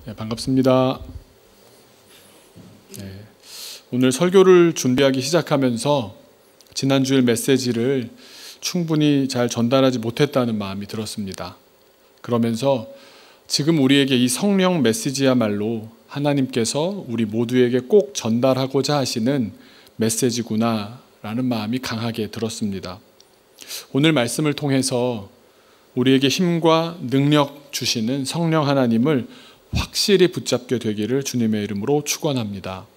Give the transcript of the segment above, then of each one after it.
네, 반갑습니다. 네, 오늘 설교를 준비하기 시작하면서 지난주일 메시지를 충분히 잘 전달하지 못했다는 마음이 들었습니다. 그러면서 지금 우리에게 이 성령 메시지야말로 하나님께서 우리 모두에게 꼭 전달하고자 하시는 메시지구나 라는 마음이 강하게 들었습니다. 오늘 말씀을 통해서 우리에게 힘과 능력 주시는 성령 하나님을 확실히 붙잡게 되기를 주님의 이름으로 축원합니다.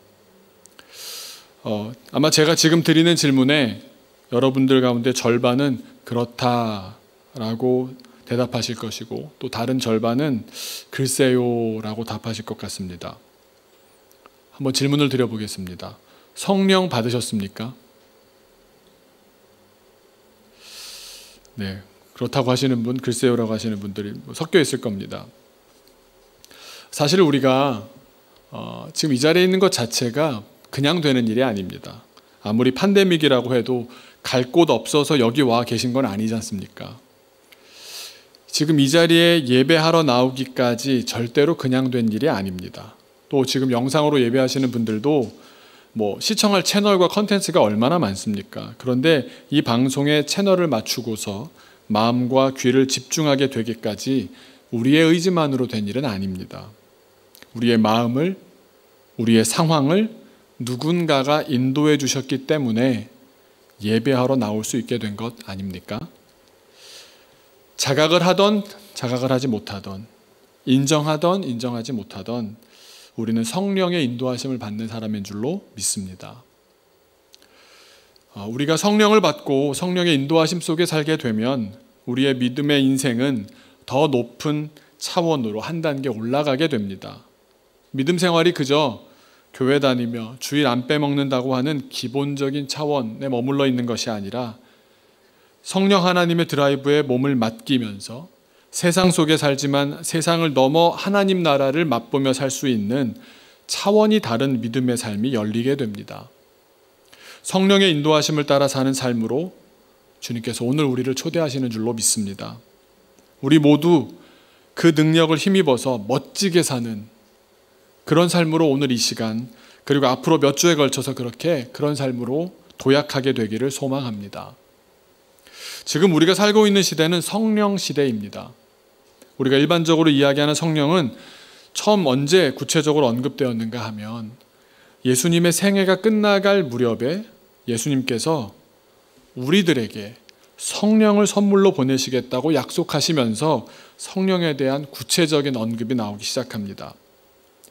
아마 제가 지금 드리는 질문에 여러분들 가운데 절반은 그렇다라고 대답하실 것이고 또 다른 절반은 글쎄요라고 답하실 것 같습니다. 한번 질문을 드려보겠습니다. 성령 받으셨습니까? 네, 그렇다고 하시는 분, 글쎄요라고 하시는 분들이 섞여 있을 겁니다. 사실 우리가 지금 이 자리에 있는 것 자체가 그냥 되는 일이 아닙니다. 아무리 팬데믹이라고 해도 갈 곳 없어서 여기 와 계신 건 아니지 않습니까? 지금 이 자리에 예배하러 나오기까지 절대로 그냥 된 일이 아닙니다. 또 지금 영상으로 예배하시는 분들도 시청할 채널과 컨텐츠가 얼마나 많습니까? 그런데 이 방송에 채널을 맞추고서 마음과 귀를 집중하게 되기까지 우리의 의지만으로 된 일은 아닙니다. 우리의 마음을, 우리의 상황을 누군가가 인도해 주셨기 때문에 예배하러 나올 수 있게 된 것 아닙니까? 자각을 하던 자각을 하지 못하던, 인정하던 인정하지 못하던 우리는 성령의 인도하심을 받는 사람인 줄로 믿습니다. 우리가 성령을 받고 성령의 인도하심 속에 살게 되면 우리의 믿음의 인생은 더 높은 차원으로 한 단계 올라가게 됩니다. 믿음 생활이 그저 교회 다니며 주일 안 빼먹는다고 하는 기본적인 차원에 머물러 있는 것이 아니라 성령 하나님의 드라이브에 몸을 맡기면서 세상 속에 살지만 세상을 넘어 하나님 나라를 맛보며 살 수 있는 차원이 다른 믿음의 삶이 열리게 됩니다. 성령의 인도하심을 따라 사는 삶으로 주님께서 오늘 우리를 초대하시는 줄로 믿습니다. 우리 모두 그 능력을 힘입어서 멋지게 사는 그런 삶으로 오늘 이 시간 그리고 앞으로 몇 주에 걸쳐서 그런 삶으로 도약하게 되기를 소망합니다. 지금 우리가 살고 있는 시대는 성령 시대입니다. 우리가 일반적으로 이야기하는 성령은 처음 언제 구체적으로 언급되었는가 하면 예수님의 생애가 끝나갈 무렵에 예수님께서 우리들에게 성령을 선물로 보내시겠다고 약속하시면서 성령에 대한 구체적인 언급이 나오기 시작합니다.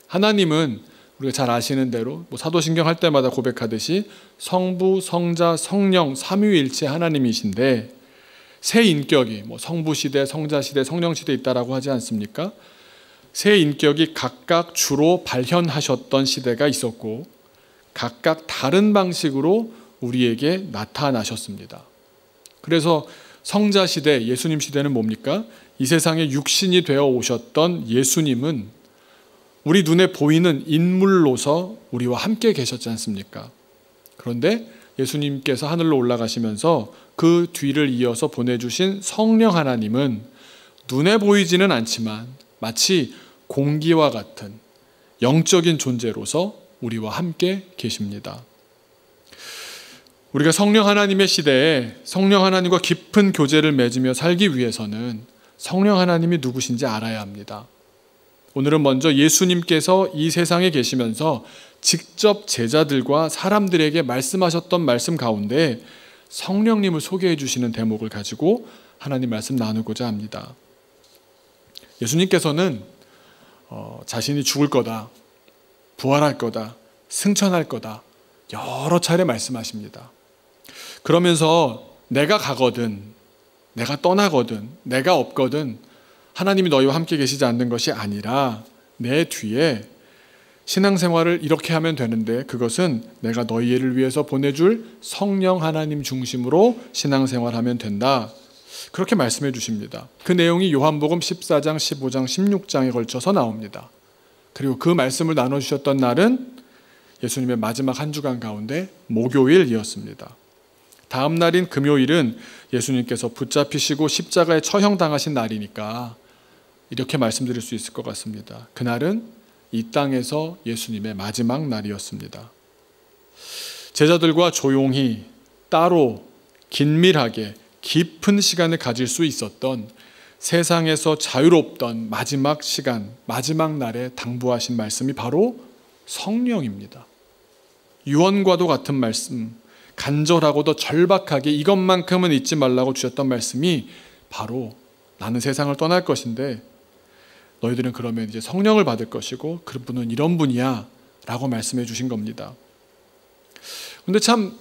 하나님은 우리가 잘 아시는 대로 사도신경 할 때마다 고백하듯이 성부, 성자, 성령 삼위일체 하나님이신데 세 인격이 성부시대, 성자시대, 성령시대 있다라고 하지 않습니까? 세 인격이 각각 주로 발현하셨던 시대가 있었고 각각 다른 방식으로 우리에게 나타나셨습니다. 그래서 성자시대, 예수님 시대는 뭡니까? 이 세상에 육신이 되어 오셨던 예수님은 우리 눈에 보이는 인물로서 우리와 함께 계셨지 않습니까? 그런데 예수님께서 하늘로 올라가시면서 그 뒤를 이어서 보내주신 성령 하나님은 눈에 보이지는 않지만 마치 공기와 같은 영적인 존재로서 우리와 함께 계십니다. 우리가 성령 하나님의 시대에 성령 하나님과 깊은 교제를 맺으며 살기 위해서는 성령 하나님이 누구신지 알아야 합니다. 오늘은 먼저 예수님께서 이 세상에 계시면서 직접 제자들과 사람들에게 말씀하셨던 말씀 가운데 성령님을 소개해 주시는 대목을 가지고 하나님 말씀 나누고자 합니다. 예수님께서는 자신이 죽을 거다, 부활할 거다, 승천할 거다 여러 차례 말씀하십니다. 그러면서 내가 가거든, 내가 떠나거든, 내가 없거든 하나님이 너희와 함께 계시지 않는 것이 아니라 내 뒤에 신앙생활을 이렇게 하면 되는데 그것은 내가 너희를 위해서 보내줄 성령 하나님 중심으로 신앙생활하면 된다. 그렇게 말씀해 주십니다. 그 내용이 요한복음 14장, 15장, 16장에 걸쳐서 나옵니다. 그리고 그 말씀을 나눠주셨던 날은 예수님의 마지막 한 주간 가운데 목요일이었습니다. 다음 날인 금요일은 예수님께서 붙잡히시고 십자가에 처형당하신 날이니까 이렇게 말씀드릴 수 있을 것 같습니다. 그날은 이 땅에서 예수님의 마지막 날이었습니다. 제자들과 조용히 따로 긴밀하게 깊은 시간을 가질 수 있었던, 세상에서 자유롭던 마지막 시간, 마지막 날에 당부하신 말씀이 바로 성령입니다. 유언과도 같은 말씀, 간절하고도 절박하게 이것만큼은 잊지 말라고 주셨던 말씀이 바로 나는 세상을 떠날 것인데 너희들은 그러면 이제 성령을 받을 것이고 그분은 이런 분이야 라고 말씀해 주신 겁니다. 근데 참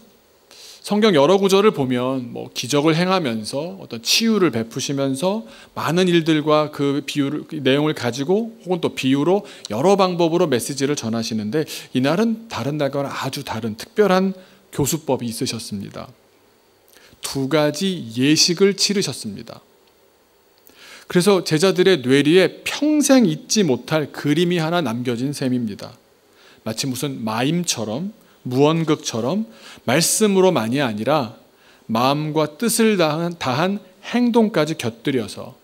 성경 여러 구절을 보면 기적을 행하면서 어떤 치유를 베푸시면서 많은 일들과 그 내용을 가지고 혹은 또 비유로 여러 방법으로 메시지를 전하시는데, 이날은 다른 날과는 아주 다른 특별한 교수법이 있으셨습니다. 2가지 예식을 치르셨습니다. 그래서 제자들의 뇌리에 평생 잊지 못할 그림이 하나 남겨진 셈입니다. 마치 무슨 마임처럼, 무언극처럼 말씀으로만이 아니라 마음과 뜻을 다한 행동까지 곁들여서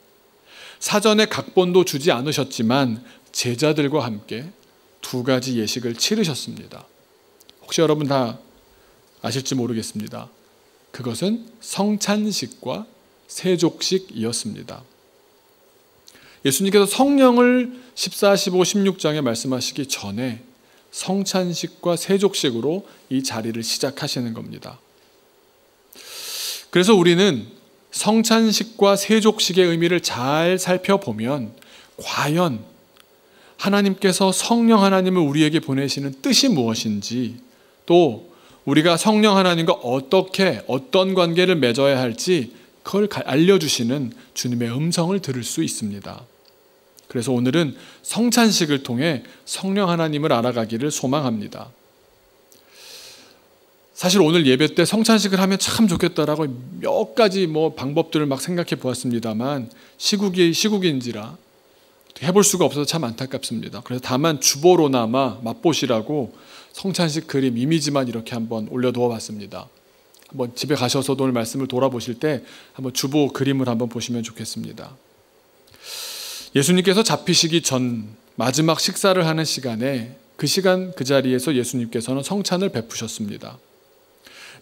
사전에 각본도 주지 않으셨지만 제자들과 함께 2가지 예식을 치르셨습니다. 혹시 여러분 다 아실지 모르겠습니다. 그것은 성찬식과 세족식이었습니다. 예수님께서 성령을 14, 15, 16장에 말씀하시기 전에 성찬식과 세족식으로 이 자리를 시작하시는 겁니다. 그래서 우리는 성찬식과 세족식의 의미를 잘 살펴보면 과연 하나님께서 성령 하나님을 우리에게 보내시는 뜻이 무엇인지, 또 우리가 성령 하나님과 어떤 관계를 맺어야 할지 그걸 알려주시는 주님의 음성을 들을 수 있습니다. 그래서 오늘은 성찬식을 통해 성령 하나님을 알아가기를 소망합니다. 사실 오늘 예배 때 성찬식을 하면 참 좋겠다라고 몇 가지 방법들을 막 생각해 보았습니다만 시국인지라 해볼 수가 없어서 참 안타깝습니다. 그래서 다만 주보로나마 맛보시라고 성찬식 그림 이미지만 이렇게 한번 올려두어 봤습니다. 한번 집에 가셔서도 오늘 말씀을 돌아보실 때 한번 주보 그림을 한번 보시면 좋겠습니다. 예수님께서 잡히시기 전 마지막 식사를 하는 시간에 그 자리에서 예수님께서는 성찬을 베푸셨습니다.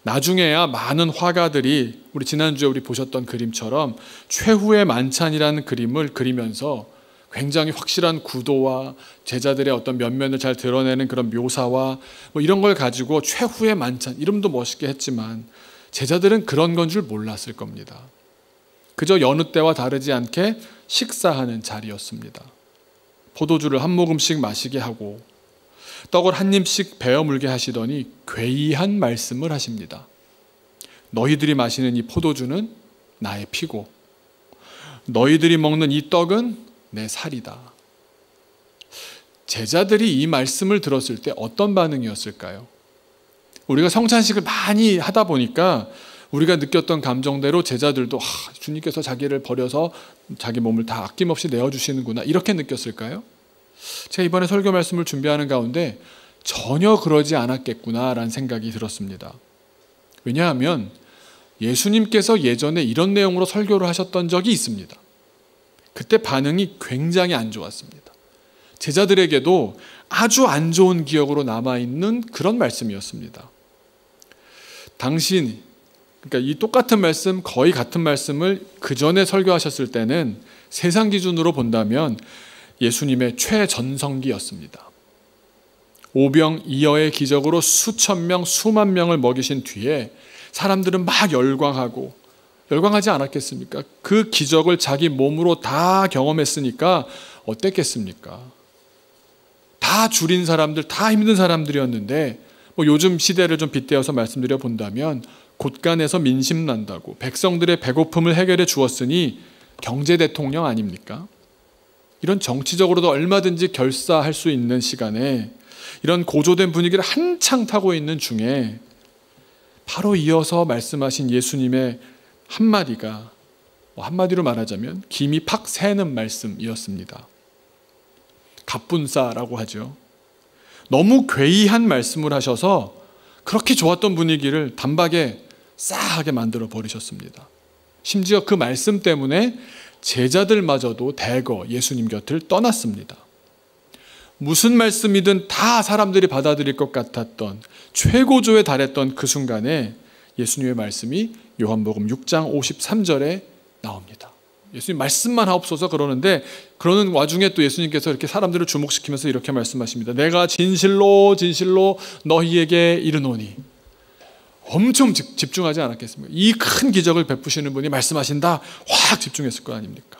나중에야 많은 화가들이 우리 지난주에 우리 보셨던 그림처럼 최후의 만찬이라는 그림을 그리면서 굉장히 확실한 구도와 제자들의 어떤 면면을 잘 드러내는 그런 묘사와 이런 걸 가지고 최후의 만찬, 이름도 멋있게 했지만 제자들은 그런 건 줄 몰랐을 겁니다. 그저 여느 때와 다르지 않게 식사하는 자리였습니다. 포도주를 한 모금씩 마시게 하고 떡을 한 입씩 베어 물게 하시더니 괴이한 말씀을 하십니다. 너희들이 마시는 이 포도주는 나의 피고 너희들이 먹는 이 떡은 내 살이다. 제자들이 이 말씀을 들었을 때 어떤 반응이었을까요? 우리가 성찬식을 많이 하다 보니까 우리가 느꼈던 감정대로 제자들도 주님께서 자기를 버려서 자기 몸을 다 아낌없이 내어주시는구나 이렇게 느꼈을까요? 제가 이번에 설교 말씀을 준비하는 가운데 전혀 그러지 않았겠구나라는 생각이 들었습니다. 왜냐하면 예수님께서 예전에 이런 내용으로 설교를 하셨던 적이 있습니다. 그때 반응이 굉장히 안 좋았습니다. 제자들에게도 아주 안 좋은 기억으로 남아있는 그런 말씀이었습니다. 그러니까 이 똑같은 말씀, 거의 같은 말씀을 그 전에 설교하셨을 때는 세상 기준으로 본다면 예수님의 최전성기였습니다. 오병이어의 기적으로 수천 명, 수만 명을 먹이신 뒤에 사람들은 막 열광하지 않았겠습니까? 그 기적을 자기 몸으로 다 경험했으니까 어땠겠습니까? 다 줄인 사람들, 다 힘든 사람들이었는데 요즘 시대를 좀 빗대어서 말씀드려 본다면 곳간에서 민심 난다고 백성들의 배고픔을 해결해 주었으니 경제 대통령 아닙니까? 이런 정치적으로도 얼마든지 결사할 수 있는 시간에 이런 고조된 분위기를 한창 타고 있는 중에 바로 이어서 말씀하신 예수님의 한마디가 한마디로 말하자면 김이 팍 새는 말씀이었습니다. 갑분싸라고 하죠. 너무 괴이한 말씀을 하셔서 그렇게 좋았던 분위기를 단박에 싸하게 만들어 버리셨습니다. 심지어 그 말씀 때문에 제자들마저도 대거 예수님 곁을 떠났습니다. 무슨 말씀이든 다 사람들이 받아들일 것 같았던 최고조에 달했던 그 순간에 예수님의 말씀이 요한복음 6장 53절에 나옵니다. 예수님 말씀만 하옵소서 그러는데, 그러는 와중에 또 예수님께서 이렇게 사람들을 주목시키면서 이렇게 말씀하십니다. 내가 진실로 진실로 너희에게 이르노니. 엄청 집중하지 않았겠습니까? 이 큰 기적을 베푸시는 분이 말씀하신다, 확 집중했을 거 아닙니까?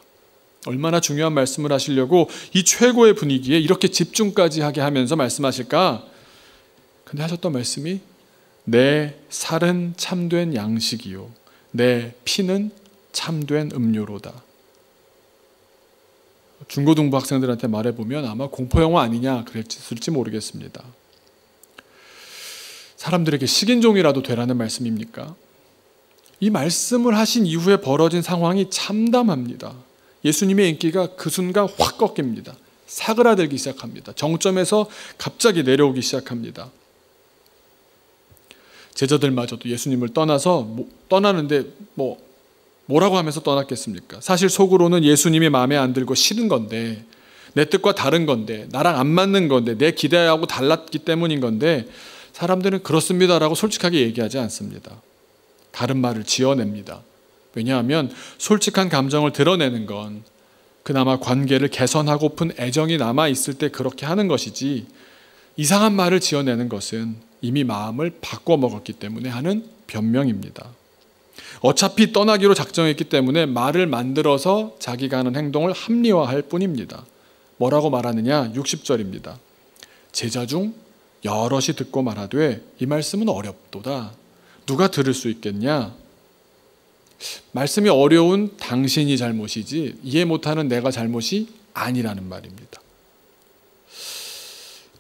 얼마나 중요한 말씀을 하시려고 이 최고의 분위기에 이렇게 집중까지 하게 하면서 말씀하실까? 근데 하셨던 말씀이 내 살은 참된 양식이요 내 피는 참된 음료로다. 중고등부 학생들한테 말해보면 아마 공포영화 아니냐 그랬을지 모르겠습니다. 사람들에게 식인종이라도 되라는 말씀입니까? 이 말씀을 하신 이후에 벌어진 상황이 참담합니다. 예수님의 인기가 그 순간 확 꺾입니다. 사그라들기 시작합니다. 정점에서 갑자기 내려오기 시작합니다. 제자들마저도 예수님을 떠나는데 뭐라고 하면서 떠났겠습니까? 사실 속으로는 예수님이 마음에 안 들고 싫은 건데, 내 뜻과 다른 건데, 나랑 안 맞는 건데, 내 기대하고 달랐기 때문인 건데, 사람들은 그렇습니다라고 솔직하게 얘기하지 않습니다. 다른 말을 지어냅니다. 왜냐하면 솔직한 감정을 드러내는 건 그나마 관계를 개선하고픈 애정이 남아있을 때 그렇게 하는 것이지, 이상한 말을 지어내는 것은 이미 마음을 바꿔먹었기 때문에 하는 변명입니다. 어차피 떠나기로 작정했기 때문에 말을 만들어서 자기가 하는 행동을 합리화할 뿐입니다. 뭐라고 말하느냐? 60절입니다. 제자 중 여럿이 듣고 말하되 이 말씀은 어렵도다. 누가 들을 수 있겠냐? 말씀이 어려운 당신이 잘못이지 이해 못하는 내가 잘못이 아니라는 말입니다.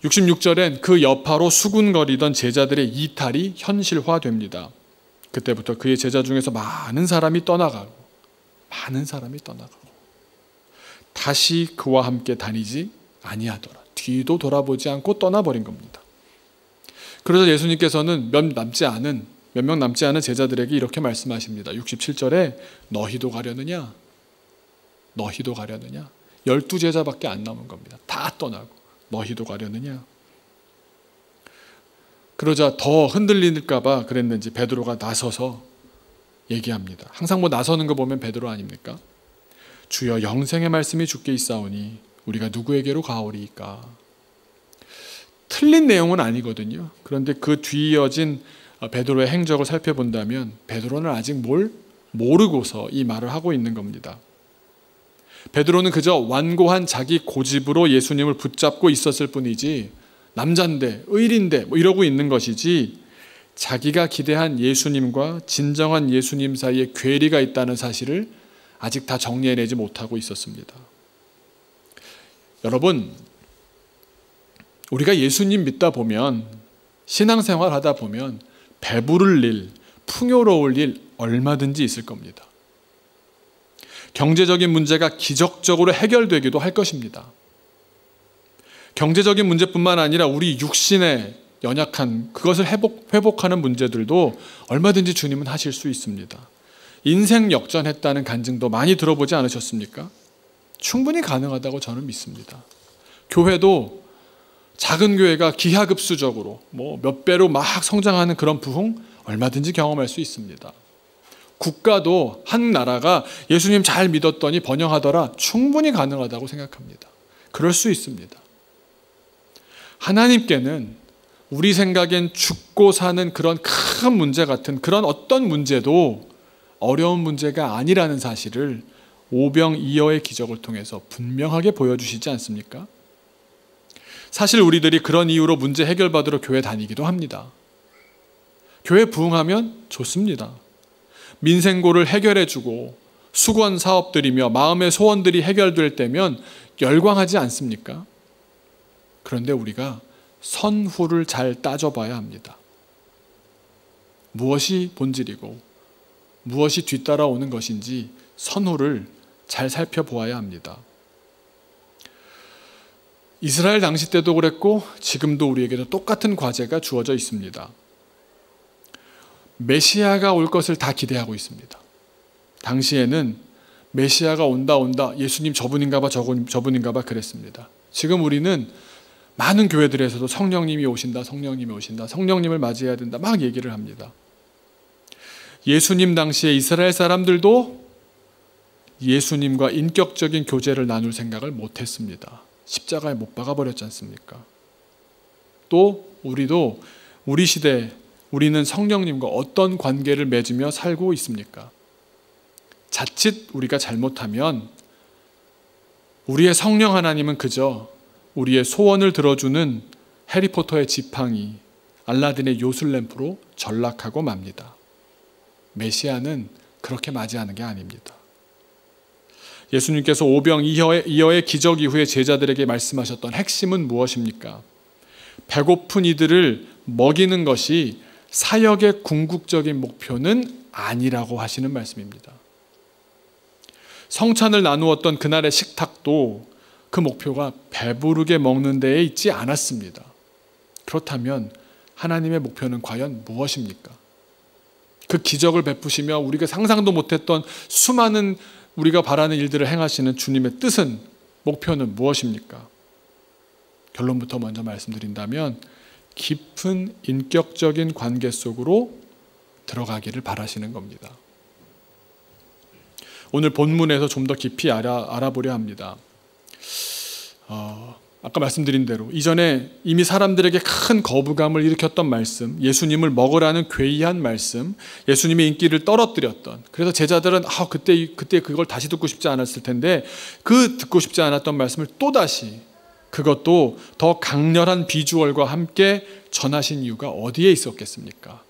66절엔 그 여파로 수군거리던 제자들의 이탈이 현실화됩니다. 그때부터 그의 제자 중에서 많은 사람이 떠나가고 다시 그와 함께 다니지 아니하더라. 뒤도 돌아보지 않고 떠나버린 겁니다. 그래서 예수님께서는 몇 명 남지 않은 제자들에게 이렇게 말씀하십니다. 67절에 너희도 가려느냐? 12제자밖에 안 남은 겁니다. 다 떠나고 너희도 가려느냐? 그러자 더 흔들릴까 봐 그랬는지 베드로가 나서서 얘기합니다. 항상 나서는 거 보면 베드로 아닙니까? 주여 영생의 말씀이 주께 있사오니 우리가 누구에게로 가오리이까? 틀린 내용은 아니거든요. 그런데 그 뒤이어진 베드로의 행적을 살펴본다면 베드로는 아직 뭘 모르고서 이 말을 하고 있는 겁니다. 베드로는 그저 완고한 자기 고집으로 예수님을 붙잡고 있었을 뿐이지, 남잔데 의리인데 이러고 있는 것이지, 자기가 기대한 예수님과 진정한 예수님 사이에 괴리가 있다는 사실을 아직 다 정리해내지 못하고 있었습니다. 여러분, 우리가 예수님 믿다 보면, 신앙생활 하다 보면 배부를 일, 풍요로울 일 얼마든지 있을 겁니다. 경제적인 문제가 기적적으로 해결되기도 할 것입니다. 경제적인 문제뿐만 아니라 우리 육신의 연약한 그것을 회복하는 문제들도 얼마든지 주님은 하실 수 있습니다. 인생 역전했다는 간증도 많이 들어보지 않으셨습니까? 충분히 가능하다고 저는 믿습니다. 교회도 작은 교회가 기하급수적으로 몇 배로 막 성장하는 그런 부흥 얼마든지 경험할 수 있습니다. 국가도 한 나라가 예수님 잘 믿었더니 번영하더라, 충분히 가능하다고 생각합니다. 그럴 수 있습니다. 하나님께는 우리 생각엔 죽고 사는 그런 큰 문제 같은 그런 어떤 문제도 어려운 문제가 아니라는 사실을 오병이어의 기적을 통해서 분명하게 보여주시지 않습니까? 사실 우리들이 그런 이유로 문제 해결받으러 교회 다니기도 합니다. 교회 부흥하면 좋습니다. 민생고를 해결해주고 수건 사업들이며 마음의 소원들이 해결될 때면 열광하지 않습니까? 그런데 우리가 선후를 잘 따져봐야 합니다. 무엇이 본질이고 무엇이 뒤따라오는 것인지 선후를 잘 살펴보아야 합니다. 이스라엘 당시 때도 그랬고 지금도 우리에게도 똑같은 과제가 주어져 있습니다. 메시아가 올 것을 다 기대하고 있습니다. 당시에는 메시아가 온다 예수님 저분인가 봐 저분인가 봐 그랬습니다. 지금 우리는 많은 교회들에서도 성령님이 오신다 성령님을 맞이해야 된다 막 얘기를 합니다. 예수님 당시에 이스라엘 사람들도 예수님과 인격적인 교제를 나눌 생각을 못했습니다. 십자가에 못 박아버렸지 않습니까? 또 우리도 우리 시대에 우리는 성령님과 어떤 관계를 맺으며 살고 있습니까? 자칫 우리가 잘못하면 우리의 성령 하나님은 그저 우리의 소원을 들어주는 해리포터의 지팡이, 알라딘의 요술램프로 전락하고 맙니다. 메시아는 그렇게 맞이하는 게 아닙니다. 예수님께서 오병이어의 기적 이후에 제자들에게 말씀하셨던 핵심은 무엇입니까? 배고픈 이들을 먹이는 것이 사역의 궁극적인 목표는 아니라고 하시는 말씀입니다. 성찬을 나누었던 그날의 식탁도 그 목표가 배부르게 먹는 데에 있지 않았습니다. 그렇다면 하나님의 목표는 과연 무엇입니까? 그 기적을 베푸시며 우리가 상상도 못했던 수많은 우리가 바라는 일들을 행하시는 주님의 뜻은, 목표는 무엇입니까? 결론부터 먼저 말씀드린다면 깊은 인격적인 관계 속으로 들어가기를 바라시는 겁니다. 오늘 본문에서 좀 더 깊이 알아보려 합니다. 아까 말씀드린 대로 이전에 이미 사람들에게 큰 거부감을 일으켰던 말씀, 예수님을 먹으라는 괴이한 말씀, 예수님의 인기를 떨어뜨렸던, 그래서 제자들은 그때 그걸 다시 듣고 싶지 않았을 텐데 그 듣고 싶지 않았던 말씀을 또다시, 그것도 더 강렬한 비주얼과 함께 전하신 이유가 어디에 있었겠습니까?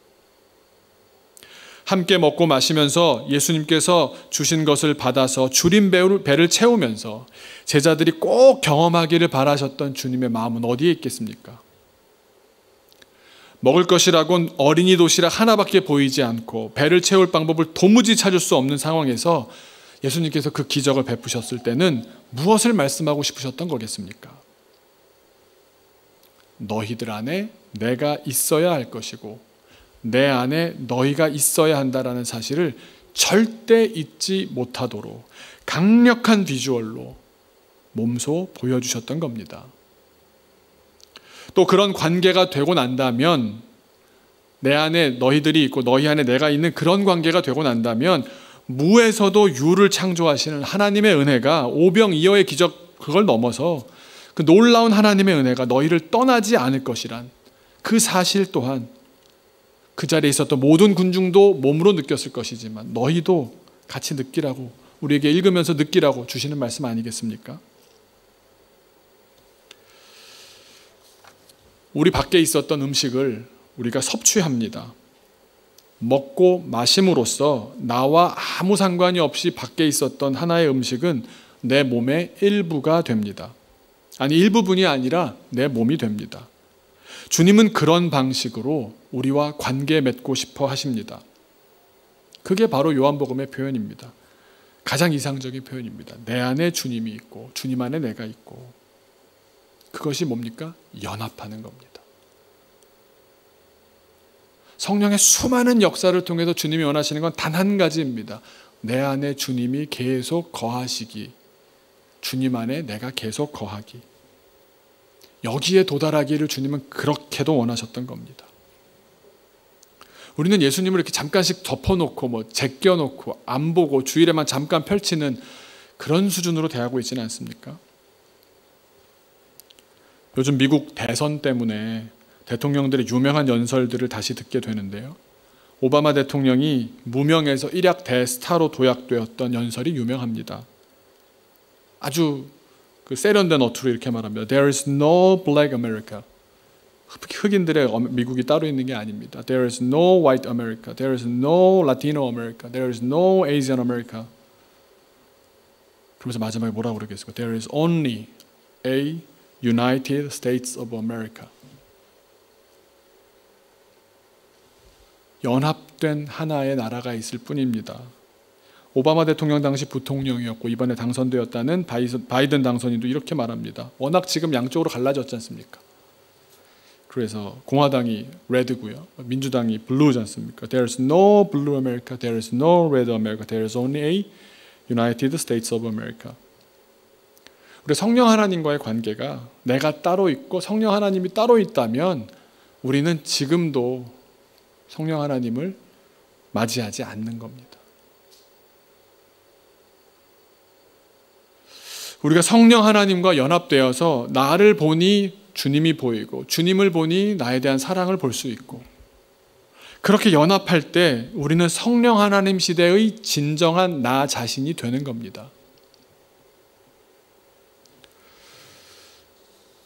함께 먹고 마시면서 예수님께서 주신 것을 받아서 줄인 배를 채우면서 제자들이 꼭 경험하기를 바라셨던 주님의 마음은 어디에 있겠습니까? 먹을 것이라곤 어린이 도시락 하나밖에 보이지 않고 배를 채울 방법을 도무지 찾을 수 없는 상황에서 예수님께서 그 기적을 베푸셨을 때는 무엇을 말씀하고 싶으셨던 거겠습니까? 너희들 안에 내가 있어야 할 것이고 내 안에 너희가 있어야 한다라는 사실을 절대 잊지 못하도록 강력한 비주얼로 몸소 보여주셨던 겁니다. 또 그런 관계가 되고 난다면, 내 안에 너희들이 있고 너희 안에 내가 있는 그런 관계가 되고 난다면 무에서도 유를 창조하시는 하나님의 은혜가, 오병이어의 기적 그걸 넘어서 그 놀라운 하나님의 은혜가 너희를 떠나지 않을 것이란 그 사실 또한 그 자리에 있었던 모든 군중도 몸으로 느꼈을 것이지만 너희도 같이 느끼라고, 우리에게 읽으면서 느끼라고 주시는 말씀 아니겠습니까? 우리 밖에 있었던 음식을 우리가 섭취합니다. 먹고 마심으로써 나와 아무 상관이 없이 밖에 있었던 하나의 음식은 내 몸의 일부가 됩니다. 아니, 일부분이 아니라 내 몸이 됩니다. 주님은 그런 방식으로 우리와 관계 맺고 싶어 하십니다. 그게 바로 요한복음의 표현입니다. 가장 이상적인 표현입니다. 내 안에 주님이 있고 주님 안에 내가 있고, 그것이 뭡니까? 연합하는 겁니다. 성령의 수많은 역사를 통해서 주님이 원하시는 건 단 한 가지입니다. 내 안에 주님이 계속 거하시기, 주님 안에 내가 계속 거하기. 여기에 도달하기를 주님은 그렇게도 원하셨던 겁니다. 우리는 예수님을 이렇게 잠깐씩 덮어놓고 제껴놓고 안 보고 주일에만 잠깐 펼치는 그런 수준으로 대하고 있지는 않습니까? 요즘 미국 대선 때문에 대통령들의 유명한 연설들을 다시 듣게 되는데요. 오바마 대통령이 무명에서 일약 대스타로 도약되었던 연설이 유명합니다. 아주 그 세련된 어투로 이렇게 말합니다. There is no black America. 흑인들의 미국이 따로 있는 게 아닙니다. There is no white America. There is no Latino America. There is no Asian America. 그러면서 마지막에 뭐라고 그러겠습니까? There is only a United States of America. 연합된 하나의 나라가 있을 뿐입니다. 오바마 대통령 당시 부통령이었고 이번에 당선되었다는 바이든 당선인도 이렇게 말합니다. 워낙 지금 양쪽으로 갈라졌지 않습니까? 그래서 공화당이 레드고요, 민주당이 블루지 않습니까? There is no blue America, there is no red America, there is only a United States of America. 우리 성령 하나님과의 관계가 내가 따로 있고 성령 하나님이 따로 있다면 우리는 지금도 성령 하나님을 맞이하지 않는 겁니다. 우리가 성령 하나님과 연합되어서 나를 보니 주님이 보이고 주님을 보니 나에 대한 사랑을 볼 수 있고, 그렇게 연합할 때 우리는 성령 하나님 시대의 진정한 나 자신이 되는 겁니다.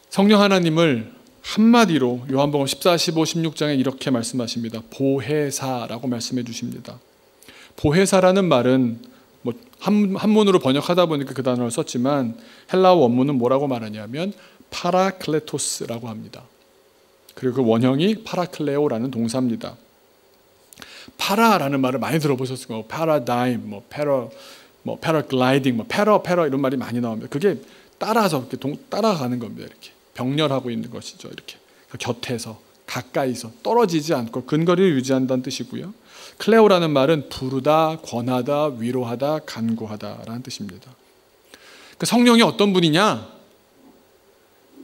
성령 하나님을 한마디로 요한복음 14, 15, 16장에 이렇게 말씀하십니다. 보혜사라고 말씀해 주십니다. 보혜사라는 말은 한문으로 번역하다 보니까 그 단어를 썼지만 헬라어 원문은 뭐라고 말하냐면 파라클레토스라고 합니다. 그리고 그 원형이 파라클레오라는 동사입니다. 파라라는 말을 많이 들어보셨을 거예요. 파라다임, 패러글라이딩, 패러 이런 말이 많이 나옵니다. 그게 따라서 이렇게 따라가는 겁니다. 이렇게 병렬하고 있는 것이죠. 이렇게 곁에서 가까이서 떨어지지 않고 근거리를 유지한다는 뜻이고요. 클레오라는 말은 부르다, 권하다, 위로하다, 간구하다라는 뜻입니다. 그 성령이 어떤 분이냐?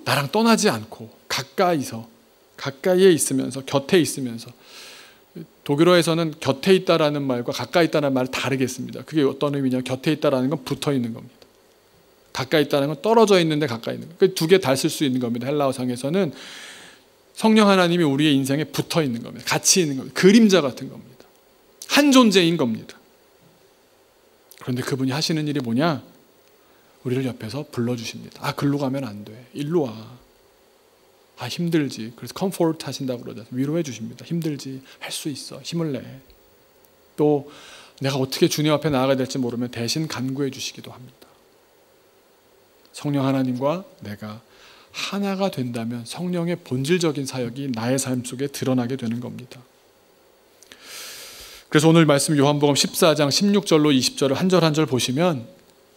나랑 떠나지 않고 가까이에 있으면서, 곁에 있으면서. 독일어에서는 곁에 있다라는 말과 가까이 있다는 말을 다르게 씁니다. 그게 어떤 의미냐? 곁에 있다라는 건 붙어 있는 겁니다. 가까이 있다는 건 떨어져 있는데 가까이 있는 거예요. 두 개 다 쓸 수 있는 겁니다. 헬라어상에서는 성령 하나님이 우리의 인생에 붙어 있는 겁니다. 같이 있는 겁니다. 그림자 같은 겁니다. 한 존재인 겁니다. 그런데 그분이 하시는 일이 뭐냐? 우리를 옆에서 불러주십니다. 글로 가면 안 돼. 일로 와. 힘들지. 그래서 컴포트 하신다고 그러죠. 위로해 주십니다. 힘들지. 할 수 있어. 힘을 내. 또 내가 어떻게 주님 앞에 나아가야 될지 모르면 대신 간구해 주시기도 합니다. 성령 하나님과 내가 하나가 된다면 성령의 본질적인 사역이 나의 삶 속에 드러나게 되는 겁니다. 그래서 오늘 말씀 요한복음 14장 16절로 20절을 한 절 한 절 보시면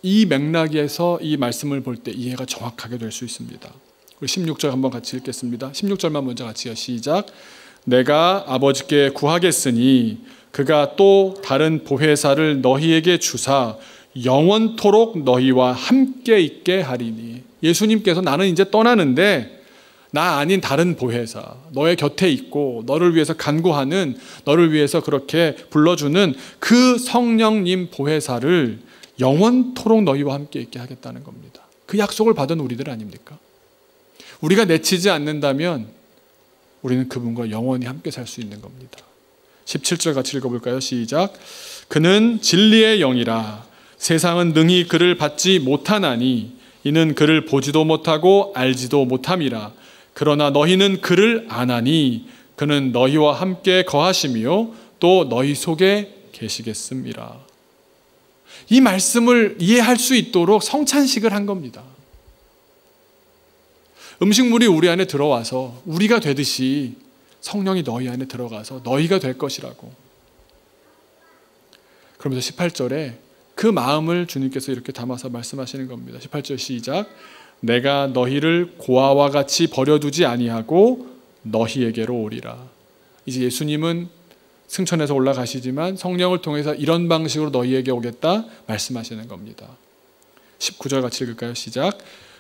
이 맥락에서 이 말씀을 볼 때 이해가 정확하게 될 수 있습니다. 우리 16절 한번 같이 읽겠습니다. 16절만 먼저 같이 시작. 내가 아버지께 구하겠으니 그가 또 다른 보혜사를 너희에게 주사 영원토록 너희와 함께 있게 하리니. 예수님께서 나는 이제 떠나는데 나 아닌 다른 보혜사, 너의 곁에 있고 너를 위해서 간구하는, 너를 위해서 그렇게 불러주는 그 성령님 보혜사를 영원토록 너희와 함께 있게 하겠다는 겁니다. 그 약속을 받은 우리들 아닙니까? 우리가 내치지 않는다면 우리는 그분과 영원히 함께 살 수 있는 겁니다. 17절 같이 읽어볼까요? 시작. 그는 진리의 영이라 세상은 능히 그를 받지 못하나니 이는 그를 보지도 못하고 알지도 못함이라. 그러나 너희는 그를 아나니 그는 너희와 함께 거하시며 또 너희 속에 계시겠음이라. 이 말씀을 이해할 수 있도록 성찬식을 한 겁니다. 음식물이 우리 안에 들어와서 우리가 되듯이 성령이 너희 안에 들어가서 너희가 될 것이라고. 그러면서 18절에 그 마음을 주님께서 이렇게 담아서 말씀하시는 겁니다. 18절 시작. 내가 너희를 고아와 같이 버려두지 아니하고 너희에게로 오리라. 이제 예수님은 승천해서 올라가시지만 성령을 통해서 이런 방식으로 너희에게 오겠다 말씀하시는 겁니다. 19절 같이 읽을까요? 시작.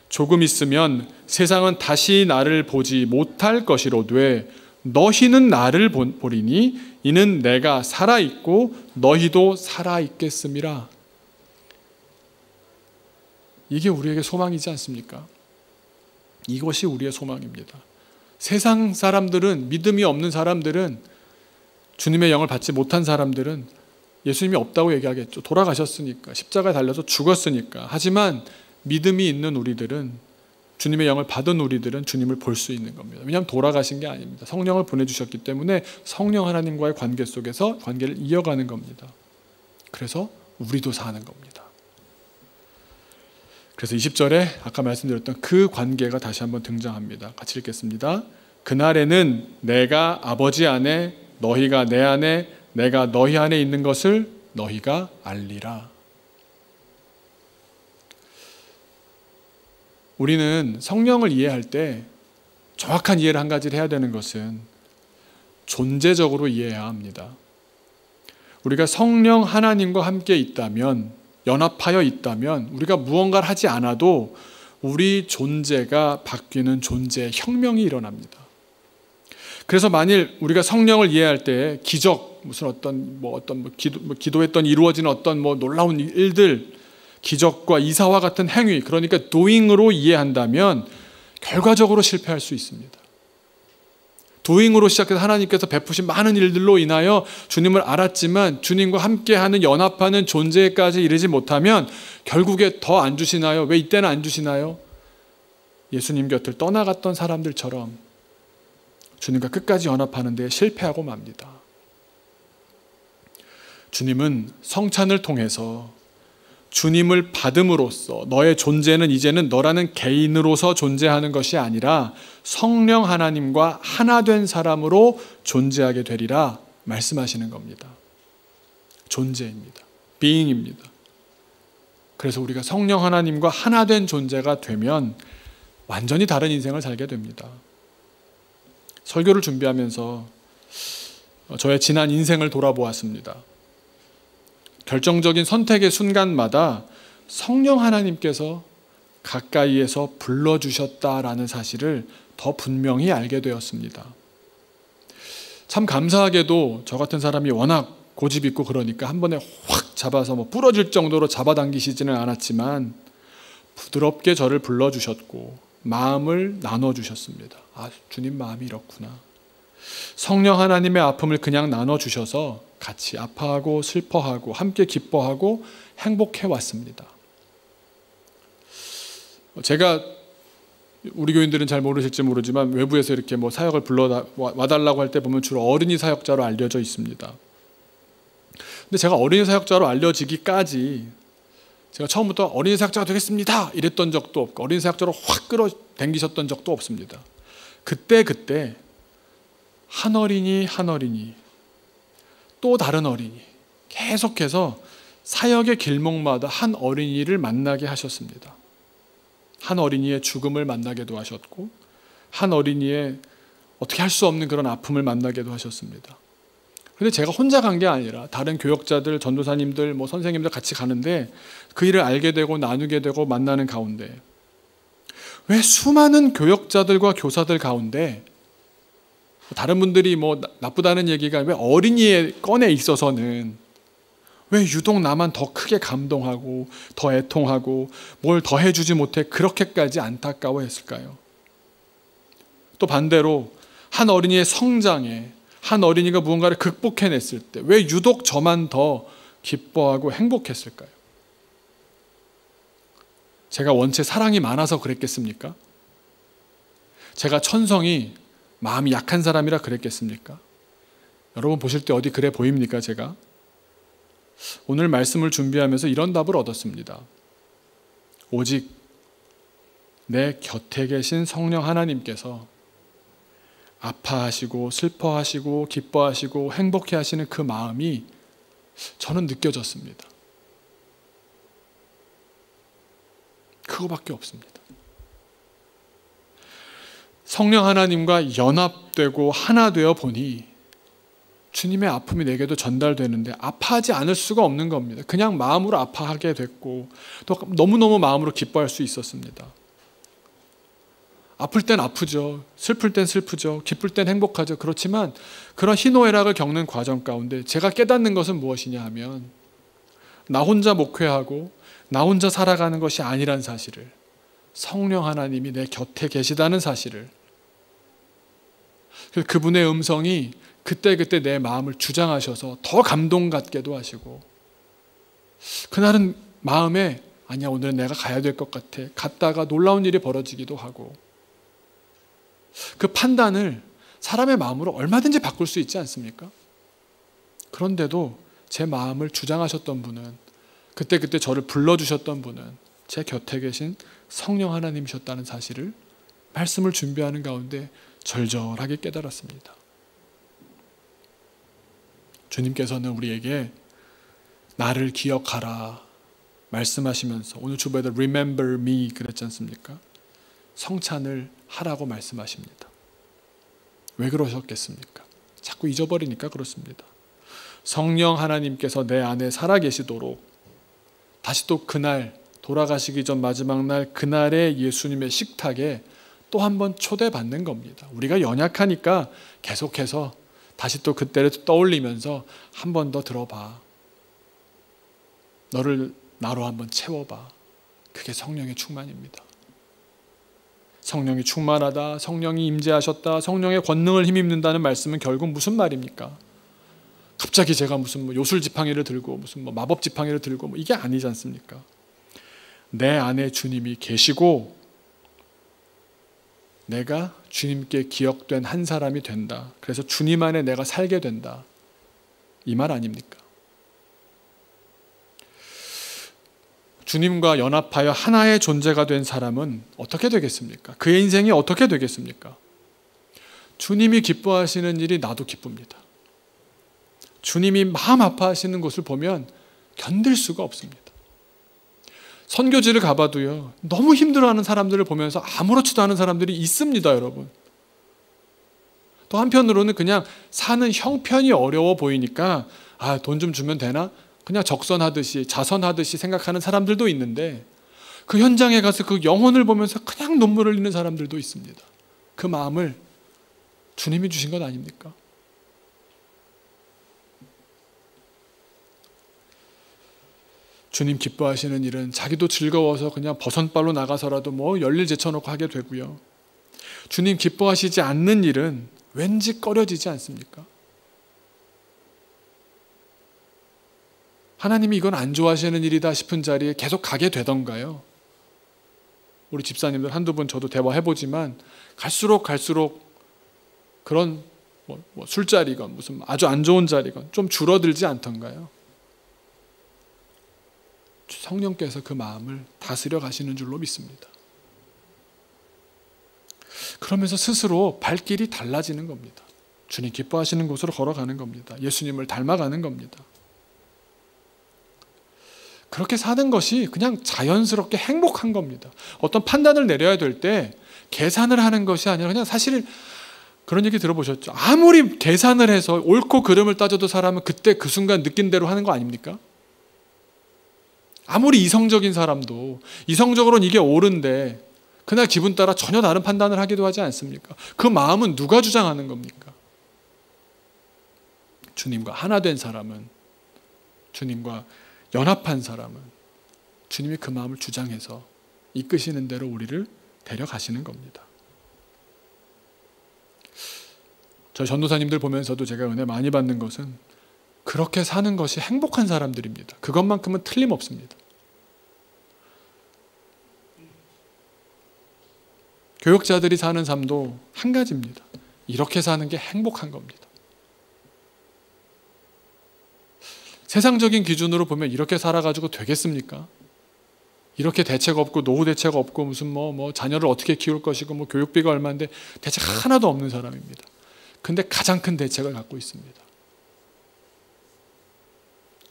조금 있으면 세상은 다시 나를 보지 못할 것이로되 너희는 나를 보리니 이는 내가 살아있고 너희도 살아있겠음이라. 이게 우리에게 소망이지 않습니까? 이것이 우리의 소망입니다. 세상 사람들은, 믿음이 없는 사람들은, 주님의 영을 받지 못한 사람들은 예수님이 없다고 얘기하겠죠. 돌아가셨으니까, 십자가에 달려서 죽었으니까. 하지만 믿음이 있는 우리들은, 주님의 영을 받은 우리들은 주님을 볼 수 있는 겁니다. 왜냐하면 돌아가신 게 아닙니다. 성령을 보내주셨기 때문에 성령 하나님과의 관계 속에서 관계를 이어가는 겁니다. 그래서 우리도 사는 겁니다. 그래서 20절에 아까 말씀드렸던 그 관계가 다시 한번 등장합니다. 같이 읽겠습니다. 그날에는 내가 아버지 안에, 너희가 내 안에, 내가 너희 안에 있는 것을 너희가 알리라. 우리는 성령을 이해할 때 정확한 이해를 한 가지를 해야 되는 것은 존재적으로 이해해야 합니다. 우리가 성령 하나님과 함께 있다면 연합하여 있다면 우리가 무언가를 하지 않아도 우리 존재가 바뀌는 존재의 혁명이 일어납니다. 그래서 만일 우리가 성령을 이해할 때 기적, 무슨 기도했던 이루어지는 어떤 놀라운 일들, 기적과 이사와 같은 행위, 그러니까 doing으로 이해한다면 결과적으로 실패할 수 있습니다. doing으로 시작해서 하나님께서 베푸신 많은 일들로 인하여 주님을 알았지만 주님과 함께하는 연합하는 존재까지 이르지 못하면 결국에 더 안 주시나요? 왜 이때는 안 주시나요? 예수님 곁을 떠나갔던 사람들처럼 주님과 끝까지 연합하는 데 실패하고 맙니다. 주님은 성찬을 통해서 주님을 받음으로써 너의 존재는 이제는 너라는 개인으로서 존재하는 것이 아니라 성령 하나님과 하나 된 사람으로 존재하게 되리라 말씀하시는 겁니다. 존재입니다. being입니다. 그래서 우리가 성령 하나님과 하나 된 존재가 되면 완전히 다른 인생을 살게 됩니다. 설교를 준비하면서 저의 지난 인생을 돌아보았습니다. 결정적인 선택의 순간마다 성령 하나님께서 가까이에서 불러주셨다라는 사실을 더 분명히 알게 되었습니다. 참 감사하게도 저 같은 사람이 워낙 고집 있고 그러니까 한 번에 확 잡아서 부러질 정도로 잡아당기시지는 않았지만 부드럽게 저를 불러주셨고 마음을 나눠주셨습니다. 아, 주님 마음이 이렇구나. 성령 하나님의 아픔을 그냥 나눠주셔서 같이 아파하고 슬퍼하고 함께 기뻐하고 행복해 왔습니다. 제가 우리 교인들은 잘 모르실지 모르지만 외부에서 이렇게 사역을 와달라고 할 때 보면 주로 어린이 사역자로 알려져 있습니다. 근데 제가 어린이 사역자로 알려지기까지 제가 처음부터 어린이 사역자가 되겠습니다 이랬던 적도 없고 어린이 사역자로 확 끌어당기셨던 적도 없습니다. 그때 한 어린이 또 다른 어린이 계속해서 사역의 길목마다 한 어린이를 만나게 하셨습니다. 한 어린이의 죽음을 만나게도 하셨고 한 어린이의 어떻게 할 수 없는 그런 아픔을 만나게도 하셨습니다. 그런데 제가 혼자 간 게 아니라 다른 교역자들, 전도사님들, 선생님들 같이 가는데 그 일을 알게 되고 나누게 되고 만나는 가운데 왜 수많은 교역자들과 교사들 가운데 다른 분들이 나쁘다는 얘기가 왜 어린이의 건에 있어서는 왜 유독 나만 더 크게 감동하고 더 애통하고 뭘 더 해주지 못해 그렇게까지 안타까워했을까요? 또 반대로 한 어린이의 성장에 한 어린이가 무언가를 극복해냈을 때 왜 유독 저만 더 기뻐하고 행복했을까요? 제가 원체 사랑이 많아서 그랬겠습니까? 제가 천성이 마음이 약한 사람이라 그랬겠습니까? 여러분 보실 때 어디 그래 보입니까? 제가 오늘 말씀을 준비하면서 이런 답을 얻었습니다. 오직 내 곁에 계신 성령 하나님께서 아파하시고 슬퍼하시고 기뻐하시고 행복해 하시는 그 마음이 저는 느껴졌습니다. 그거밖에 없습니다. 성령 하나님과 연합되고 하나 되어 보니 주님의 아픔이 내게도 전달되는데 아파하지 않을 수가 없는 겁니다. 그냥 마음으로 아파하게 됐고 또 너무너무 마음으로 기뻐할 수 있었습니다. 아플 땐 아프죠. 슬플 땐 슬프죠. 기쁠 땐 행복하죠. 그렇지만 그런 희노애락을 겪는 과정 가운데 제가 깨닫는 것은 무엇이냐 하면 나 혼자 목회하고 나 혼자 살아가는 것이 아니란 사실을, 성령 하나님이 내 곁에 계시다는 사실을, 그분의 음성이 그때그때 내 마음을 주장하셔서 더 감동 갖게도 하시고, 그날은 마음에 아니야 오늘은 내가 가야 될 것 같아 갔다가 놀라운 일이 벌어지기도 하고, 그 판단을 사람의 마음으로 얼마든지 바꿀 수 있지 않습니까? 그런데도 제 마음을 주장하셨던 분은, 그때 저를 불러주셨던 분은 제 곁에 계신 성령 하나님이셨다는 사실을 말씀을 준비하는 가운데 절절하게 깨달았습니다. 주님께서는 우리에게 나를 기억하라 말씀하시면서 오늘 주보에도 Remember me 그랬지 않습니까? 성찬을 하라고 말씀하십니다. 왜 그러셨겠습니까? 자꾸 잊어버리니까 그렇습니다. 성령 하나님께서 내 안에 살아계시도록 다시 또 그날 돌아가시기 전 마지막 날 그날의 예수님의 식탁에 또 한 번 초대받는 겁니다. 우리가 연약하니까 계속해서 다시 또 그때를 떠올리면서 한 번 더 들어봐. 너를 나로 한번 채워봐. 그게 성령의 충만입니다. 성령이 충만하다, 성령이 임재하셨다, 성령의 권능을 힘입는다는 말씀은 결국 무슨 말입니까? 갑자기 제가 무슨 요술 지팡이를 들고 무슨 마법 지팡이를 들고 이게 아니지 않습니까? 내 안에 주님이 계시고 내가 주님께 기억된 한 사람이 된다. 그래서 주님 안에 내가 살게 된다. 이 말 아닙니까? 주님과 연합하여 하나의 존재가 된 사람은 어떻게 되겠습니까? 그의 인생이 어떻게 되겠습니까? 주님이 기뻐하시는 일이 나도 기쁩니다. 주님이 마음 아파하시는 것을 보면 견딜 수가 없습니다. 선교지를 가봐도요, 너무 힘들어하는 사람들을 보면서 아무렇지도 않은 사람들이 있습니다, 여러분. 또 한편으로는 그냥 사는 형편이 어려워 보이니까 돈 좀 주면 되나? 그냥 적선하듯이 자선하듯이 생각하는 사람들도 있는데 그 현장에 가서 그 영혼을 보면서 그냥 눈물을 흘리는 사람들도 있습니다. 그 마음을 주님이 주신 것 아닙니까? 주님 기뻐하시는 일은 자기도 즐거워서 그냥 버선발로 나가서라도 열일 제쳐놓고 하게 되고요. 주님 기뻐하시지 않는 일은 왠지 꺼려지지 않습니까? 하나님이 이건 안 좋아하시는 일이다 싶은 자리에 계속 가게 되던가요? 우리 집사님들 한두 분 저도 대화해보지만 갈수록 그런 술자리건 무슨 아주 안 좋은 자리건 좀 줄어들지 않던가요? 성령께서 그 마음을 다스려 가시는 줄로 믿습니다. 그러면서 스스로 발길이 달라지는 겁니다. 주님 기뻐하시는 곳으로 걸어가는 겁니다. 예수님을 닮아가는 겁니다. 그렇게 사는 것이 그냥 자연스럽게 행복한 겁니다. 어떤 판단을 내려야 될 때 계산을 하는 것이 아니라 그냥 사실 그런 얘기 들어보셨죠? 아무리 계산을 해서 옳고 그름을 따져도 사람은 그때 그 순간 느낀 대로 하는 거 아닙니까? 아무리 이성적인 사람도 이성적으로는 이게 옳은데 그날 기분 따라 전혀 다른 판단을 하기도 하지 않습니까? 그 마음은 누가 주장하는 겁니까? 주님과 하나 된 사람은, 주님과 연합한 사람은 주님이 그 마음을 주장해서 이끄시는 대로 우리를 데려가시는 겁니다. 저희 전도사님들 보면서도 제가 은혜 많이 받는 것은 그렇게 사는 것이 행복한 사람들입니다. 그것만큼은 틀림없습니다. 교역자들이 사는 삶도 한 가지입니다. 이렇게 사는 게 행복한 겁니다. 세상적인 기준으로 보면 이렇게 살아가지고 되겠습니까? 이렇게 대책 없고 노후 대책 없고 무슨 자녀를 어떻게 키울 것이고 교육비가 얼마인데 대책 하나도 없는 사람입니다. 근데 가장 큰 대책을 갖고 있습니다.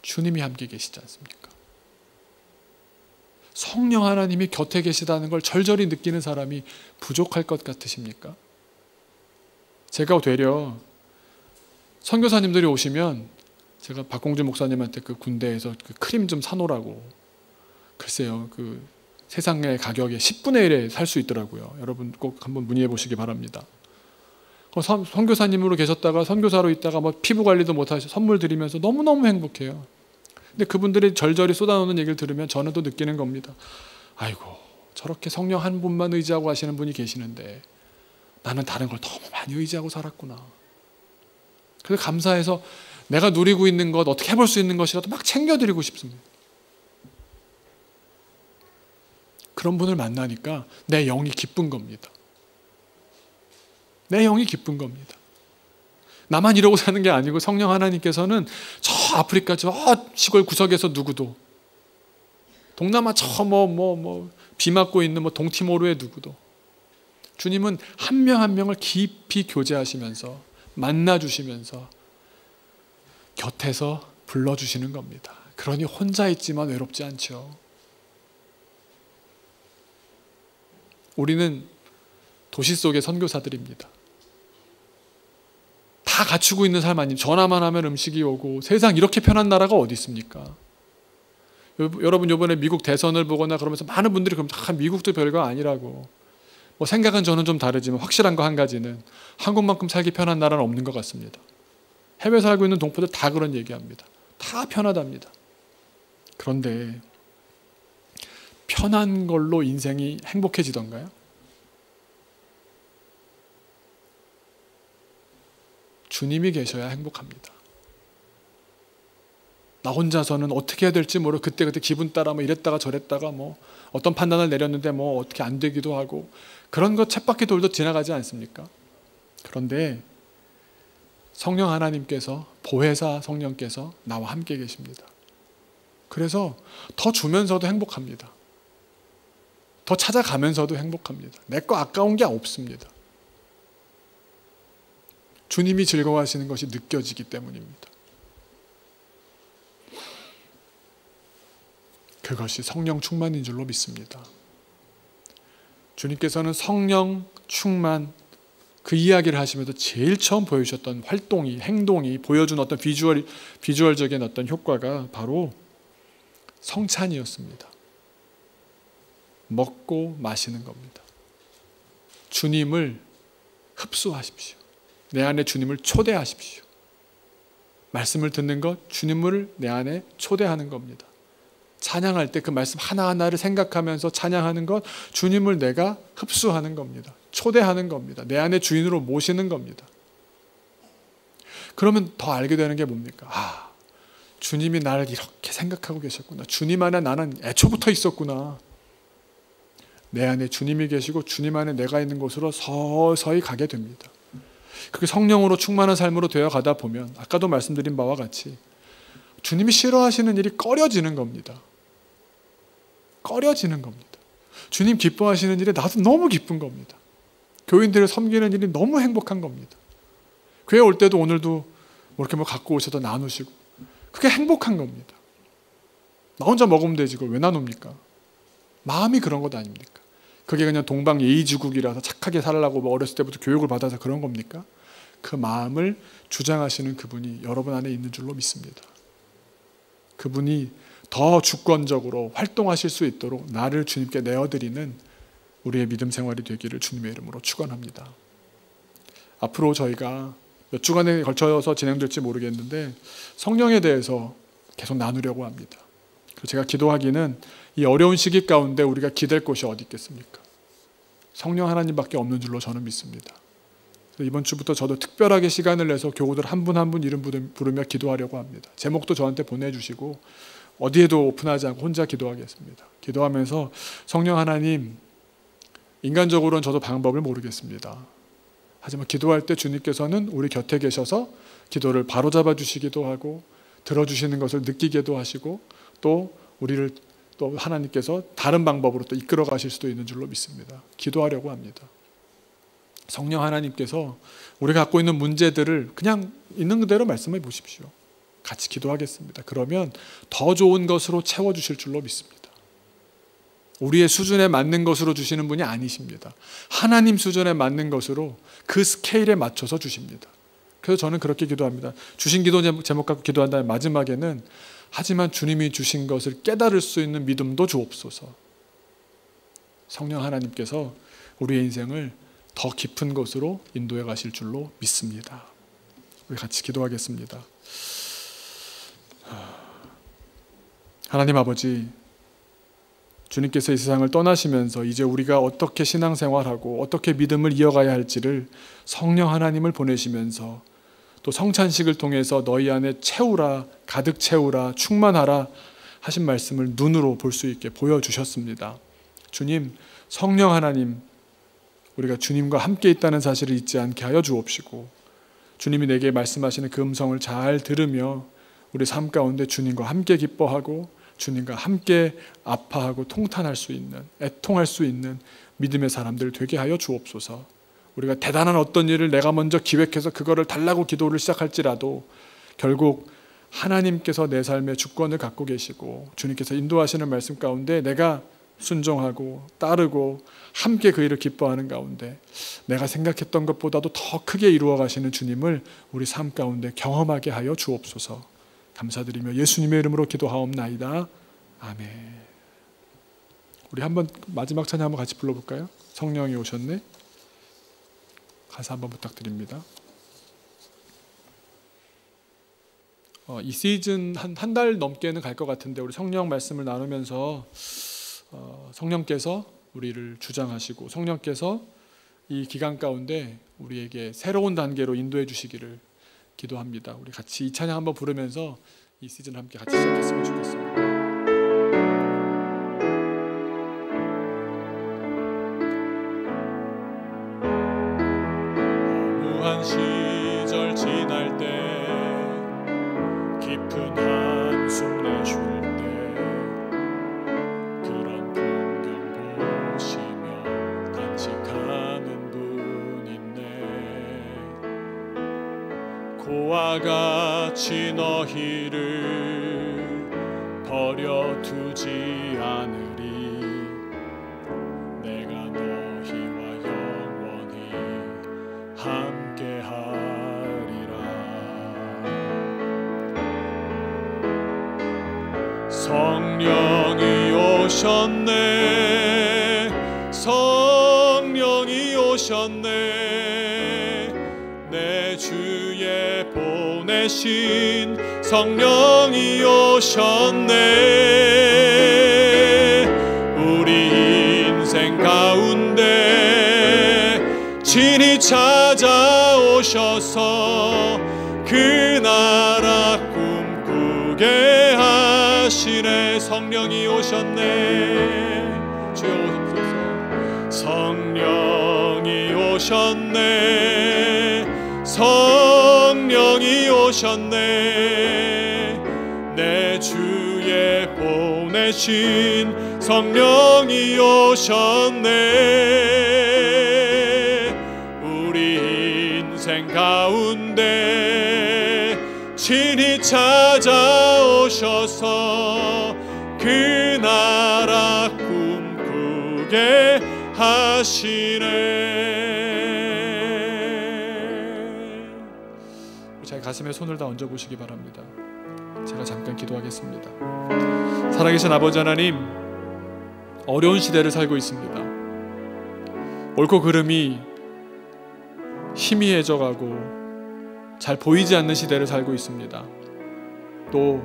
주님이 함께 계시지 않습니까? 성령 하나님이 곁에 계시다는 걸 절절히 느끼는 사람이 부족할 것 같으십니까? 제가 되려 선교사님들이 오시면 제가 박공주 목사님한테 그 군대에서 그 크림 좀 사놓으라고, 글쎄요, 그 세상의 가격의 10분의 1에 살 수 있더라고요. 여러분 꼭 한번 문의해 보시기 바랍니다. 선교사님으로 계셨다가 선교사로 있다가 피부 관리도 못하셔서 선물 드리면서 너무너무 행복해요. 근데 그분들이 절절히 쏟아놓는 얘기를 들으면 저는 또 느끼는 겁니다. 아이고, 저렇게 성령 한 분만 의지하고 하시는 분이 계시는데 나는 다른 걸 너무 많이 의지하고 살았구나. 그래서 감사해서 내가 누리고 있는 것, 어떻게 해볼 수 있는 것이라도 막 챙겨드리고 싶습니다. 그런 분을 만나니까 내 영이 기쁜 겁니다. 내 영이 기쁜 겁니다. 나만 이러고 사는 게 아니고 성령 하나님께서는 저 아프리카 저 시골 구석에서 누구도, 동남아 저 비 맞고 있는 동티모르의 누구도, 주님은 한 명 한 명을 깊이 교제하시면서 만나주시면서 곁에서 불러주시는 겁니다. 그러니 혼자 있지만 외롭지 않죠. 우리는 도시 속의 선교사들입니다. 다 갖추고 있는 삶 아님. 전화만 하면 음식이 오고 세상 이렇게 편한 나라가 어디 있습니까? 여러분 이번에 미국 대선을 보거나 그러면서 많은 분들이 그럼 미국도 별거 아니라고. 뭐 생각은 저는 좀 다르지만 확실한 거 한 가지는 한국만큼 살기 편한 나라는 없는 것 같습니다. 해외 살고 있는 동포들 다 그런 얘기합니다. 다 편하답니다. 그런데 편한 걸로 인생이 행복해지던가요? 주님이 계셔야 행복합니다. 나 혼자서는 어떻게 해야 될지 모르고 그때그때 기분 따라 뭐 이랬다가 저랬다가 뭐 어떤 판단을 내렸는데 뭐 어떻게 안 되기도 하고 그런 것 쳇바퀴 돌도 지나가지 않습니까? 그런데 성령 하나님께서, 보혜사 성령께서 나와 함께 계십니다. 그래서 더 주면서도 행복합니다. 더 찾아가면서도 행복합니다. 내 거 아까운 게 없습니다. 주님이 즐거워하시는 것이 느껴지기 때문입니다. 그것이 성령 충만인 줄로 믿습니다. 주님께서는 성령 충만, 그 이야기를 하시면서 제일 처음 보여주셨던 활동이, 행동이 보여준 어떤 비주얼적인 어떤 효과가 바로 성찬이었습니다. 먹고 마시는 겁니다. 주님을 흡수하십시오. 내 안에 주님을 초대하십시오. 말씀을 듣는 것, 주님을 내 안에 초대하는 겁니다. 찬양할 때 그 말씀 하나하나를 생각하면서 찬양하는 것, 주님을 내가 흡수하는 겁니다. 초대하는 겁니다. 내 안에 주인으로 모시는 겁니다. 그러면 더 알게 되는 게 뭡니까? 아, 주님이 나를 이렇게 생각하고 계셨구나. 주님 안에 나는 애초부터 있었구나. 내 안에 주님이 계시고 주님 안에 내가 있는 곳으로 서서히 가게 됩니다. 그렇게 성령으로 충만한 삶으로 되어 가다 보면 아까도 말씀드린 바와 같이 주님이 싫어하시는 일이 꺼려지는 겁니다. 꺼려지는 겁니다. 주님 기뻐하시는 일에 나도 너무 기쁜 겁니다. 교인들을 섬기는 일이 너무 행복한 겁니다. 교회 올 때도 오늘도 뭐 이렇게 뭐 갖고 오셔도 나누시고 그게 행복한 겁니다. 나 혼자 먹으면 되지 그걸 왜 나눕니까? 마음이 그런 것 아닙니까? 그게 그냥 동방예의지국이라서 착하게 살라고 뭐 어렸을 때부터 교육을 받아서 그런 겁니까? 그 마음을 주장하시는 그분이 여러분 안에 있는 줄로 믿습니다. 그분이 더 주권적으로 활동하실 수 있도록 나를 주님께 내어드리는 우리의 믿음 생활이 되기를 주님의 이름으로 축원합니다. 앞으로 저희가 몇 주간에 걸쳐서 진행될지 모르겠는데 성령에 대해서 계속 나누려고 합니다. 그래서 제가 기도하기는 이 어려운 시기 가운데 우리가 기댈 곳이 어디 있겠습니까? 성령 하나님밖에 없는 줄로 저는 믿습니다. 이번 주부터 저도 특별하게 시간을 내서 교우들 한 분 한 분 이름 부르며 기도하려고 합니다. 제목도 저한테 보내주시고 어디에도 오픈하지 않고 혼자 기도하겠습니다. 기도하면서 성령 하나님, 인간적으로는 저도 방법을 모르겠습니다. 하지만 기도할 때 주님께서는 우리 곁에 계셔서 기도를 바로잡아 주시기도 하고 들어주시는 것을 느끼게도 하시고 또 우리를 또 하나님께서 다른 방법으로 또 이끌어 가실 수도 있는 줄로 믿습니다. 기도하려고 합니다. 성령 하나님께서 우리가 갖고 있는 문제들을 그냥 있는 그대로 말씀해 보십시오. 같이 기도하겠습니다. 그러면 더 좋은 것으로 채워주실 줄로 믿습니다. 우리의 수준에 맞는 것으로 주시는 분이 아니십니다. 하나님 수준에 맞는 것으로 그 스케일에 맞춰서 주십니다. 그래서 저는 그렇게 기도합니다. 주신 기도 제목 갖고 기도한 다음에 마지막에는 하지만 주님이 주신 것을 깨달을 수 있는 믿음도 주옵소서. 성령 하나님께서 우리의 인생을 더 깊은 곳으로 인도해 가실 줄로 믿습니다. 우리 같이 기도하겠습니다. 하나님 아버지, 주님께서 이 세상을 떠나시면서 이제 우리가 어떻게 신앙생활하고 어떻게 믿음을 이어가야 할지를 성령 하나님을 보내시면서 또 성찬식을 통해서 너희 안에 채우라, 가득 채우라, 충만하라 하신 말씀을 눈으로 볼 수 있게 보여주셨습니다. 주님, 성령 하나님, 우리가 주님과 함께 있다는 사실을 잊지 않게 하여 주옵시고 주님이 내게 말씀하시는 그 음성을 잘 들으며 우리 삶 가운데 주님과 함께 기뻐하고 주님과 함께 아파하고 통탄할 수 있는, 애통할 수 있는 믿음의 사람들 되게 하여 주옵소서. 우리가 대단한 어떤 일을 내가 먼저 기획해서 그거를 달라고 기도를 시작할지라도 결국 하나님께서 내 삶의 주권을 갖고 계시고 주님께서 인도하시는 말씀 가운데 내가 순종하고 따르고 함께 그 일을 기뻐하는 가운데 내가 생각했던 것보다도 더 크게 이루어 가시는 주님을 우리 삶 가운데 경험하게 하여 주옵소서. 감사드리며 예수님의 이름으로 기도하옵나이다. 아멘. 우리 한번 마지막 찬양 한번 같이 불러볼까요? 성령이 오셨네. 가사 한번 부탁드립니다. 이 시즌 한 달 넘게는 갈 것 같은데 우리 성령 말씀을 나누면서 성령께서 우리를 주장하시고 성령께서 이 기간 가운데 우리에게 새로운 단계로 인도해 주시기를 기도합니다. 우리 같이 이 찬양 한번 부르면서 이 시즌 함께 같이 시작했으면 좋겠습니다. 허무한 시절 지날 때 깊은 한숨 내쉴 때 그런 풍경 보시며 단식하는 분 있네. 고와 같이 너희를 버려두지 않으리. 내가 너희와 영원히 함께하리라. 성령이 오셨네. 성령이 오셨네. 내 주에 보내신 성령이 오셨네. 우리 인생 가운데 친히 찾아오셔서 그 나라 꿈꾸게 하시네. 성령이 오셨네. 주여 오옵소서. 성령이 오셨네. 성령이 오셨네. 내 주에 보내신 성령이 오셨네. 우리 인생 가운데 친히 찾아오셔서 그 나라 꿈꾸게 하시네. 제 가슴에 손을 다 얹어보시기 바랍니다. 제가 잠깐 기도하겠습니다. 살아계신 아버지 하나님, 어려운 시대를 살고 있습니다. 옳고 그름이 희미해져가고 잘 보이지 않는 시대를 살고 있습니다. 또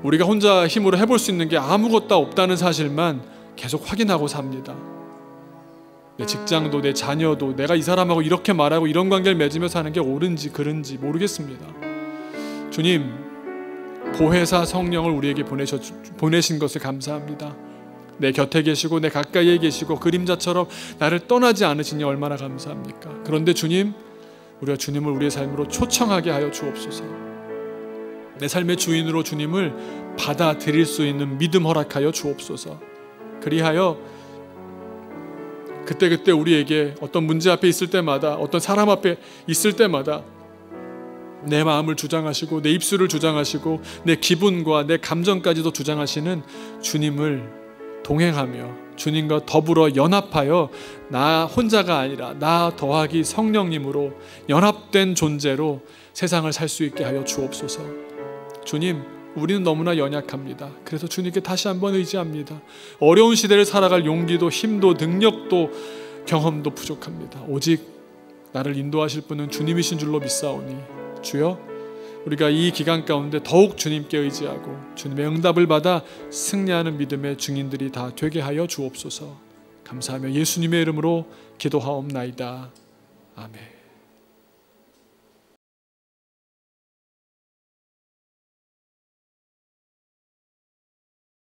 우리가 혼자 힘으로 해볼 수 있는 게 아무것도 없다는 사실만 계속 확인하고 삽니다. 내 직장도 내 자녀도 내가 이 사람하고 이렇게 말하고 이런 관계를 맺으며 사는 게 옳은지 그른지 모르겠습니다. 주님, 보혜사 성령을 우리에게 보내신 것을 감사합니다. 내 곁에 계시고 내 가까이에 계시고 그림자처럼 나를 떠나지 않으시니 얼마나 감사합니까? 그런데 주님, 우리가 주님을 우리의 삶으로 초청하게 하여 주옵소서. 내 삶의 주인으로 주님을 받아들일 수 있는 믿음 허락하여 주옵소서. 그리하여 그때그때 우리에게 어떤 문제 앞에 있을 때마다, 어떤 사람 앞에 있을 때마다 내 마음을 주장하시고 내 입술을 주장하시고 내 기분과 내 감정까지도 주장하시는 주님을 동행하며 주님과 더불어 연합하여 나 혼자가 아니라 나 더하기 성령님으로 연합된 존재로 세상을 살 수 있게 하여 주옵소서. 주님, 우리는 너무나 연약합니다. 그래서 주님께 다시 한번 의지합니다. 어려운 시대를 살아갈 용기도 힘도 능력도 경험도 부족합니다. 오직 나를 인도하실 분은 주님이신 줄로 믿사오니 주여, 우리가 이 기간 가운데 더욱 주님께 의지하고 주님의 응답을 받아 승리하는 믿음의 증인들이 다 되게 하여 주옵소서. 감사하며 예수님의 이름으로 기도하옵나이다. 아멘.